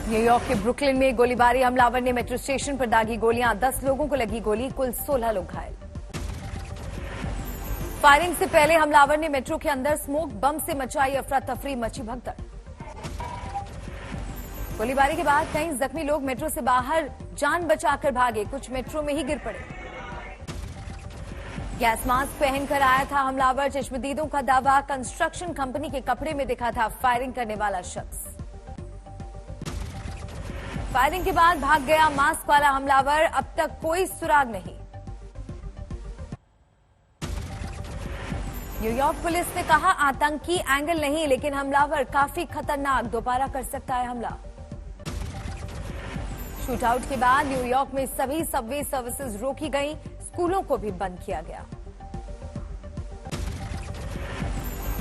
New York के Brooklyn में गोलीबारी, हमलावर ने मेट्रो स्टेशन पर दागी गोलियां, 10 लोगों को लगी गोली, कुल 16 लोग घायल। फायरिंग से पहले हमलावर ने मेट्रो के अंदर स्मोक बम से मचाई अफरा तफरी, मची भगदड़। गोलीबारी के बाद कई जख्मी लोग मेट्रो से बाहर जान बचाकर भागे, कुछ मेट्रो में ही गिर पड़े। गैस मास्क पहनकर आया था हमलावर, चश्मदीदों का दावा कंस्ट्रक्शन कंपनी के कपड़े में दिखा था फायरिंग करने वाला शख्स। फायरिंग के बाद भाग गया मास्क वाला हमलावर, अब तक कोई सुराग नहीं। न्यूयॉर्क पुलिस ने कहा आतंकी एंगल नहीं, लेकिन हमलावर काफी खतरनाक, दोबारा कर सकता है हमला। शूटआउट के बाद न्यूयॉर्क में सभी सबवे सर्विसेज रोकी गई, स्कूलों को भी बंद किया गया।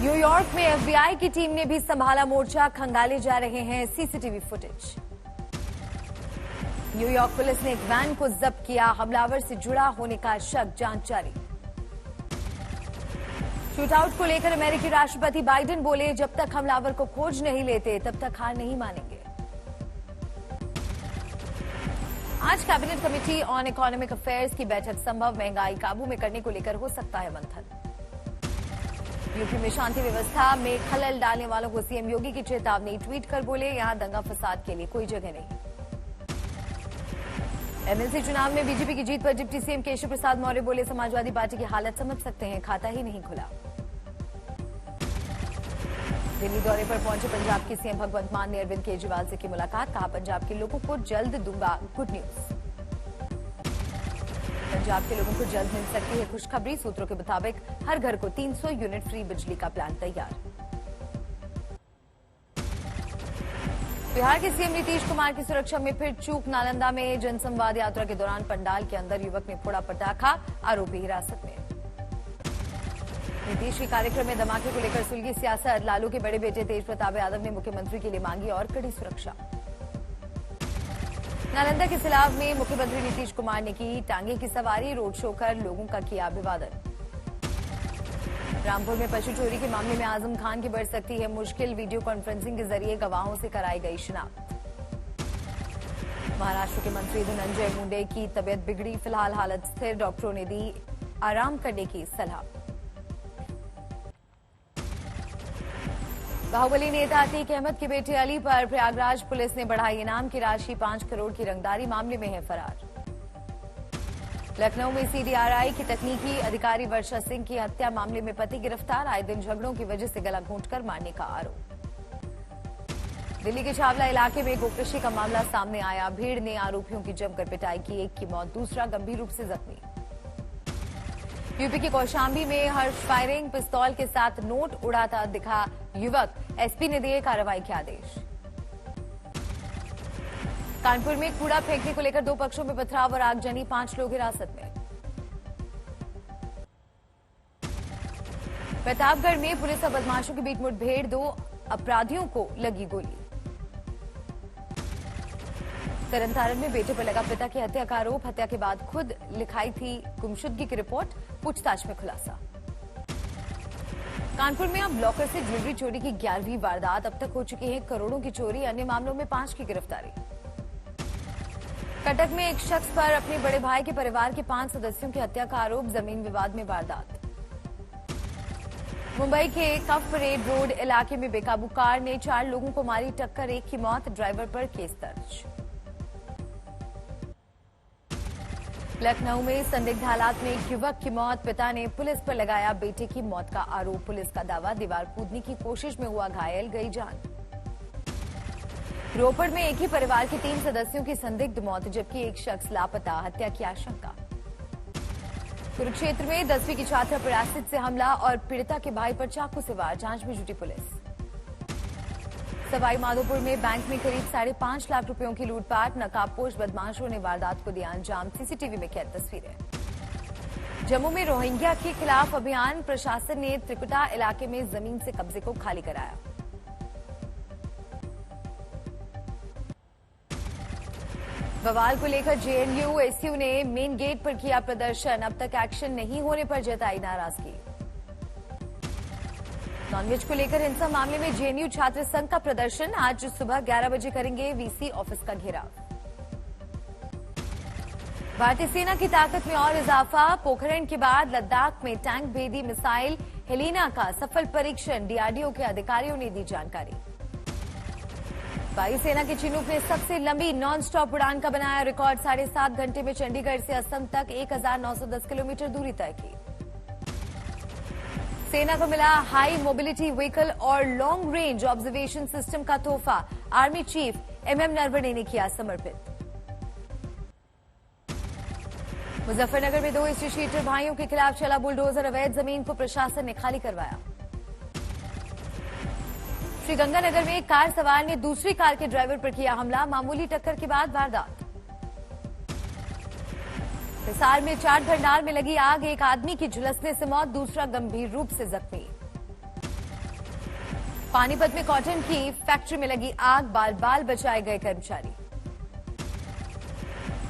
न्यूयॉर्क में एफबीआई की टीम ने भी संभाला मोर्चा, खंगाले जा रहे हैं सीसीटीवी फुटेज। न्यूयॉर्क पुलिस ने एक वैन को जब्त किया, हमलावर से जुड़ा होने का शक, जांच जारी। शूटआउट को लेकर अमेरिकी राष्ट्रपति बाइडेन बोले, जब तक हमलावर को खोज नहीं लेते तब तक हार नहीं मानेंगे। आज cabinet committee on economic affairs की बैठक, संभव महंगाई काबू में करने को लेकर हो सकता है मंथन। यूपी में शांति व्यवस्था में खलल डालने वालों को सीएम योगी की चेतावनी, ट्वीट कर बोले यहां दंगा फसाद के लिए कोई जगह नहीं। एमएलसी चुनाव में बीजेपी की जीत पर डिप्टी सीएम केशव प्रसाद मौर्य बोले, समाजवादी पार्टी की हालत समझ सकते हैं, खाता ही नहीं खुला। दिल्ली दौरे पर पहुंचे पंजाब के सीएम भगवंत मान ने अरविंद केजरीवाल से की मुलाकात, कहा पंजाब के लोगों को जल्द दूंगा गुड न्यूज। पंजाब के लोगों को जल्द मिल सकती है खुशखबरी, सूत्रों के मुताबिक हर घर को 300 यूनिट फ्री बिजली का प्लान तैयार। बिहार के सीएम नीतीश कुमार की सुरक्षा में फिर चूक, नालंदा में जनसंवाद यात्रा के दौरान पंडाल के अंदर युवक ने फोड़ा पटाखा, आरोपी हिरासत में। नीतीश के कार्यक्रम में धमाके को लेकर सुलगी सियासत, लालू के बड़े बेटे तेज प्रताप यादव ने मुख्यमंत्री के लिए मांगी और कड़ी सुरक्षा। नालंदा के सिलाव में मुख्यमंत्री नीतीश कुमार ने की टांगे की सवारी, रोड शो कर लोगों का किया अभिवादन। रामपुर में पशु चोरी के मामले में आजम खान की बढ़ सकती है मुश्किल, वीडियो कॉन्फ्रेंसिंग के जरिए गवाहों से कराई गई शिनाख्त। महाराष्ट्र के मंत्री धनंजय मुंडे की तबियत बिगड़ी, फिलहाल हालत स्थिर, डॉक्टरों ने दी आराम करने की सलाह। बाहुबली नेता अतीक अहमद के बेटे अली पर प्रयागराज पुलिस ने बढ़ाई इनाम की राशि, 5 करोड़ की रंगदारी मामले में है फरार। लखनऊ में सीडीआरआई की तकनीकी अधिकारी वर्षा सिंह की हत्या मामले में पति गिरफ्तार, आए दिन झगड़ों की वजह से गला घोंटकर मारने का आरोप। दिल्ली के छावला इलाके में गोकृषि का मामला सामने आया, भीड़ ने आरोपियों की जमकर पिटाई की, एक की मौत, दूसरा गंभीर रूप से जख्मी। यूपी के कौशाम्बी में हर्ष फायरिंग, पिस्तौल के साथ नोट उड़ाता दिखा युवक, एसपी ने दिए कार्रवाई के आदेश। कानपुर में कूड़ा फेंकने को लेकर 2 पक्षों में पथराव और आगजनी, 5 लोग हिरासत में। प्रतापगढ़ में पुलिस और बदमाशों के बीच मुठभेड़, 2 अपराधियों को लगी गोली। तरनतारन में बेटे पर लगा पिता की हत्या का आरोप, हत्या के बाद खुद लिखाई थी गुमशुदगी की रिपोर्ट, पूछताछ में खुलासा। कानपुर में अब लॉकर से ज्वेलरी चोरी की 11वीं वारदात, अब तक हो चुकी है करोड़ों की चोरी, अन्य मामलों में 5 की गिरफ्तारी। कटक में एक शख्स पर अपने बड़े भाई के परिवार के 5 सदस्यों की हत्या का आरोप, जमीन विवाद में वारदात। मुंबई के कफ परेड रोड इलाके में बेकाबू कार ने 4 लोगों को मारी टक्कर, 1 की मौत, ड्राइवर पर केस दर्ज। लखनऊ में संदिग्ध हालात में एक युवक की मौत, पिता ने पुलिस पर लगाया बेटे की मौत का आरोप, पुलिस का दावा दीवार कूदने की कोशिश में हुआ घायल, गई जान। रोपड़ में एक ही परिवार के 3 सदस्यों की संदिग्ध मौत, जबकि एक शख्स लापता, हत्या की आशंका। कुरुक्षेत्र में 10वीं की छात्रा पर एसिड से हमला और पीड़िता के भाई पर चाकू से वार, जांच में जुटी पुलिस। सवाई माधोपुर में बैंक में करीब 5.5 लाख रुपयों की लूटपाट, नकाबपोश बदमाशों ने वारदात को दिया अंजाम, सीसीटीवी में कैद तस्वीरें। जम्मू में रोहिंग्या के खिलाफ अभियान, प्रशासन ने त्रिकुटा इलाके में जमीन से कब्जे को खाली कराया। बवाल को लेकर जेएनयू एसयू ने मेन गेट पर किया प्रदर्शन, अब तक एक्शन नहीं होने पर जताई नाराजगी। नॉनवेज को लेकर हिंसा मामले में जेएनयू छात्र संघ का प्रदर्शन। आज सुबह 11 बजे करेंगे वीसी ऑफिस का घेराव। भारतीय सेना की ताकत में और इजाफा। पोखरण के बाद लद्दाख में टैंक भेदी मिसाइल हेलिना का सफल परीक्षण। डीआरडीओ के अधिकारियों ने दी जानकारी। वायुसेना के चिनूक ने सबसे लंबी नॉन स्टॉप उड़ान का बनाया रिकॉर्ड। 7.5 घंटे में चंडीगढ़ से असम तक 1910 किलोमीटर दूरी तय की। सेना को मिला हाई मोबिलिटी व्हीकल और लॉन्ग रेंज ऑब्जर्वेशन सिस्टम का तोहफा। आर्मी चीफ एमएम नरवणे ने किया समर्पित। मुजफ्फरनगर में 2 एसोसिएटर भाइयों के खिलाफ चला बुलडोजर। अवैध जमीन को प्रशासन ने खाली करवाया। श्रीगंगानगर में एक कार सवार ने दूसरी कार के ड्राइवर पर किया हमला। मामूली टक्कर के बाद वारदात। हिसार में चाट भंडार में लगी आग। एक आदमी की झुलसने से मौत, दूसरा गंभीर रूप से जख्मी। पानीपत में कॉटन की फैक्ट्री में लगी आग, बाल बाल बचाए गए कर्मचारी।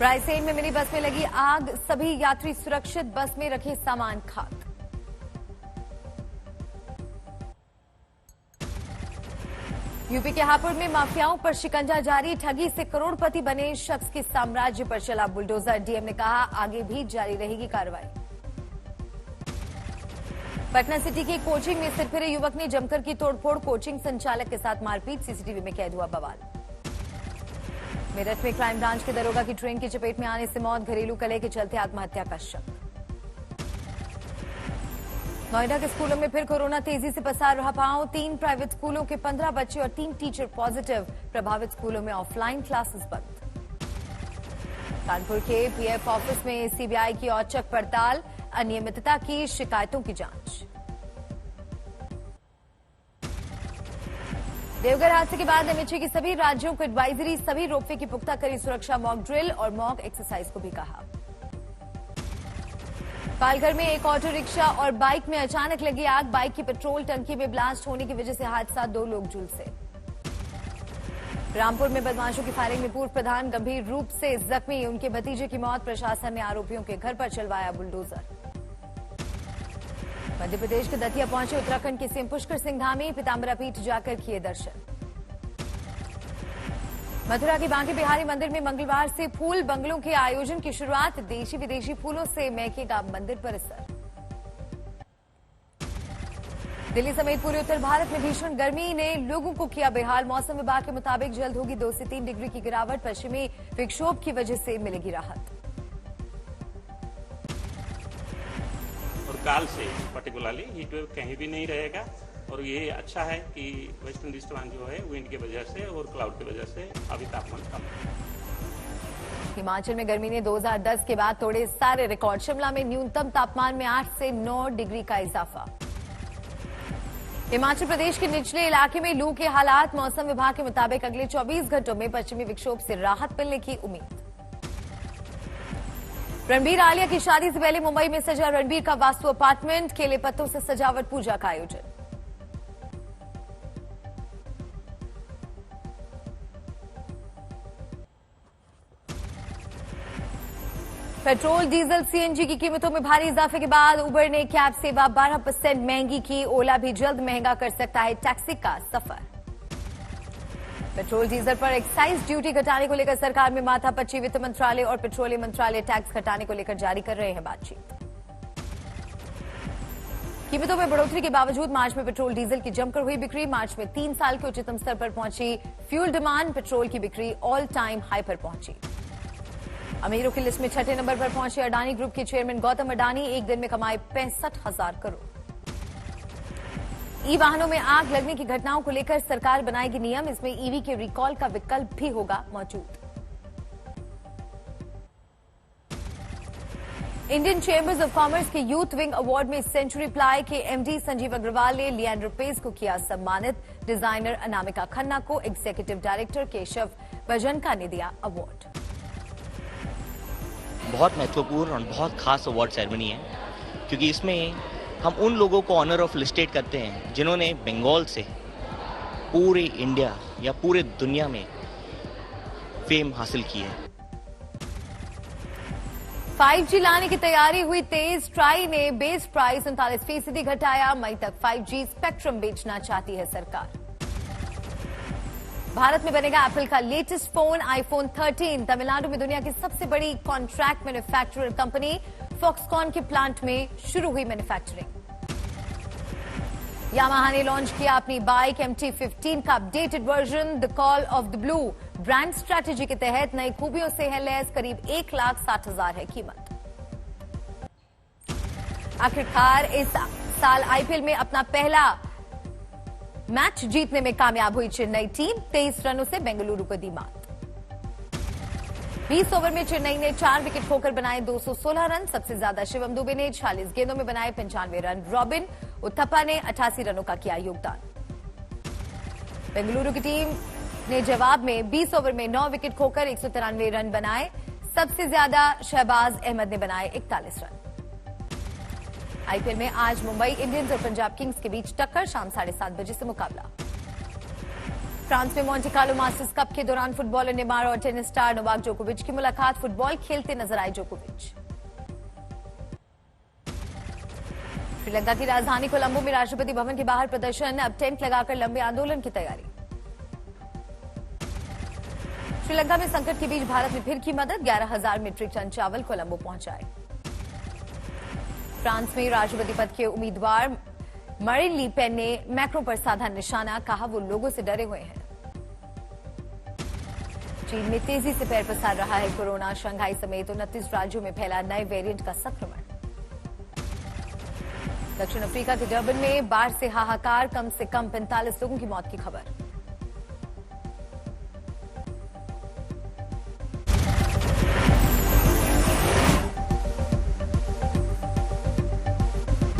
रायसेन में मिनी बस में लगी आग, सभी यात्री सुरक्षित, बस में रखे सामान खाक। यूपी के हापुड़ में माफियाओं पर शिकंजा जारी। ठगी से करोड़पति बने शख्स के साम्राज्य पर चला बुलडोजर। डीएम ने कहा आगे भी जारी रहेगी कार्रवाई। पटना सिटी की कोचिंग में सिरफिरे युवक ने जमकर की तोड़फोड़। कोचिंग संचालक के साथ मारपीट, सीसीटीवी में कैद हुआ बवाल। मेरठ में क्राइम ब्रांच के दरोगा की ट्रेन की चपेट में आने से मौत। घरेलू कलह के चलते आत्महत्या का शक। नोएडा के स्कूलों में फिर कोरोना तेजी से पसार रहा पांव। 3 प्राइवेट स्कूलों के 15 बच्चे और 3 टीचर पॉजिटिव। प्रभावित स्कूलों में ऑफलाइन क्लासेस बंद। कानपुर के पीएफ ऑफिस में सीबीआई की औचक पड़ताल। अनियमितता की शिकायतों की जांच। देवघर हादसे के बाद एमएचए की सभी राज्यों को एडवाइजरी। सभी रोपवे की पुख्ता करी सुरक्षा। मॉक ड्रिल और मॉक एक्सरसाइज को भी कहा। पालघर में एक ऑटो रिक्शा और बाइक में अचानक लगी आग। बाइक की पेट्रोल टंकी में ब्लास्ट होने की वजह से हादसा, 2 लोग झुलसे। रामपुर में बदमाशों की फायरिंग में पूर्व प्रधान गंभीर रूप से जख्मी। उनके भतीजे की मौत। प्रशासन ने आरोपियों के घर पर चलवाया बुलडोजर। मध्य प्रदेश के दतिया पहुंचे उत्तराखंड के सीएम पुष्कर सिंह धामी। पीताम्बरा पीठ जाकर किए दर्शन। मथुरा के बांके बिहारी मंदिर में मंगलवार से फूल बंगलों के आयोजन की शुरुआत। देशी विदेशी फूलों से महकेगा मंदिर परिसर। दिल्ली समेत पूरे उत्तर भारत में भीषण गर्मी ने लोगों को किया बेहाल। मौसम विभाग के मुताबिक जल्द होगी 2 से 3 डिग्री की गिरावट। पश्चिमी विक्षोभ की वजह से मिलेगी राहत। और काल से पर्टिकुलरली हीट वेव कहीं भी नहीं रहेगा। और ये अच्छा है कि वेस्टर्न डिस्टर्बेंस जो है विंड की वजह से और क्लाउड की वजह से अभी तापमान कम है। हिमाचल में गर्मी ने 2010 के बाद तोड़े सारे रिकॉर्ड। शिमला में न्यूनतम तापमान में 8 से 9 डिग्री का इजाफा। हिमाचल प्रदेश के निचले इलाके में लू के हालात। मौसम विभाग के मुताबिक अगले 24 घंटों में पश्चिमी विक्षोभ से राहत मिलने की उम्मीद। रणबीर आलिया की शादी से पहले मुंबई में सजा रणबीर का वास्तु अपार्टमेंट। केले पत्तों से सजावट, पूजा का आयोजन। पेट्रोल, डीजल, सीएनजी की कीमतों में भारी इजाफे के बाद उबर ने कैब सेवा 12% महंगी की। ओला भी जल्द महंगा कर सकता है टैक्सी का सफर। पेट्रोल डीजल पर एक्साइज ड्यूटी घटाने को लेकर सरकार में माथापच्ची। वित्त मंत्रालय और पेट्रोलियम मंत्रालय टैक्स घटाने को लेकर जारी कर रहे हैं बातचीत। कीमतों में बढ़ोतरी के बावजूद मार्च में पेट्रोल डीजल की जमकर हुई बिक्री। मार्च में 3 साल के उच्चतम स्तर पर पहुंची फ्यूल डिमांड। पेट्रोल की बिक्री ऑल टाइम हाई पर पहुंची। अमीरों की लिस्ट में 6ठे नंबर पर पहुंचे अडानी ग्रुप के चेयरमैन गौतम अडानी। एक दिन में कमाए 65,000 करोड़। ई वाहनों में आग लगने की घटनाओं को लेकर सरकार बनाएगी नियम। इसमें ईवी के रिकॉल का विकल्प भी होगा मौजूद। इंडियन चेंबर्स ऑफ कॉमर्स के यूथ विंग अवार्ड में सेंचुरी प्लाई के एमडी संजीव अग्रवाल ने लिएंडर पेस को किया सम्मानित। डिजाइनर अनामिका खन्ना को एग्जीक्यूटिव डायरेक्टर केशव भजनका ने दिया अवार्ड। बहुत महत्वपूर्ण और बहुत खास अवार्ड सेरेमनी है, क्योंकि इसमें हम उन लोगों को ऑनर ऑफ लिस्टेड करते हैं जिन्होंने बंगाल से पूरे इंडिया या पूरे दुनिया में फेम हासिल की है। 5G लाने की तैयारी हुई तेज। ट्राई ने बेस प्राइस 39% घटाया। मई तक 5G स्पेक्ट्रम बेचना चाहती है सरकार। भारत में बनेगा एप्पल का लेटेस्ट फोन आईफोन 13। तमिलनाडु में दुनिया की सबसे बड़ी कॉन्ट्रैक्ट मैन्युफैक्चरर कंपनी फॉक्सकॉन के प्लांट में शुरू हुई मैन्युफैक्चरिंग। यामाहा ने लॉन्च किया अपनी बाइक MT-15 का updated version the call of the blue. Brand strategy के तहत नई खूबियों से है लैस। करीब 1,60,000 है कीमत। आखिरकार इस साल आईपीएल में अपना पहला मैच जीतने में कामयाब हुई चेन्नई टीम। 23 रनों से बेंगलुरु को दी मात। 20 ओवर में चेन्नई ने 4 विकेट खोकर बनाए 216 रन। सबसे ज्यादा शिवम दुबे ने 46 गेंदों में बनाए 95 रन। रॉबिन उथप्पा ने 88 रनों का किया योगदान। बेंगलुरु की टीम ने जवाब में 20 ओवर में 9 विकेट खोकर 193 रन बनाए। सबसे ज्यादा शहबाज अहमद ने बनाए 41 रन। आईपीएल में आज मुंबई इंडियंस और पंजाब किंग्स के बीच टक्कर। शाम 7:30 बजे से मुकाबला। फ्रांस में मोंटे कार्लो मास्टर्स कप के दौरान फुटबॉलर नेमार और टेनिस स्टार नोवाक जोकोविच की मुलाकात। फुटबॉल खेलते नजर आए जोकोविच। श्रीलंका की राजधानी कोलंबो में राष्ट्रपति भवन के बाहर प्रदर्शन। अब टेंट लगाकर लंबे आंदोलन की तैयारी। श्रीलंका में संकट के बीच भारत ने फिर की मदद। 11,000 मीट्रिक टन चावल कोलंबो पहुंचाए। फ्रांस में राष्ट्रपति पद के उम्मीदवार मरीन ली पेन ने मैक्रो पर साधा निशाना। कहा वो लोगों से डरे हुए हैं। चीन में तेजी से पैर पसार रहा है कोरोना। शंघाई समेत 29 राज्यों में फैला नए वेरिएंट का संक्रमण। दक्षिण अफ्रीका के डर्बन में बाढ़ से हाहाकार। कम से कम 45 लोगों की मौत की खबर।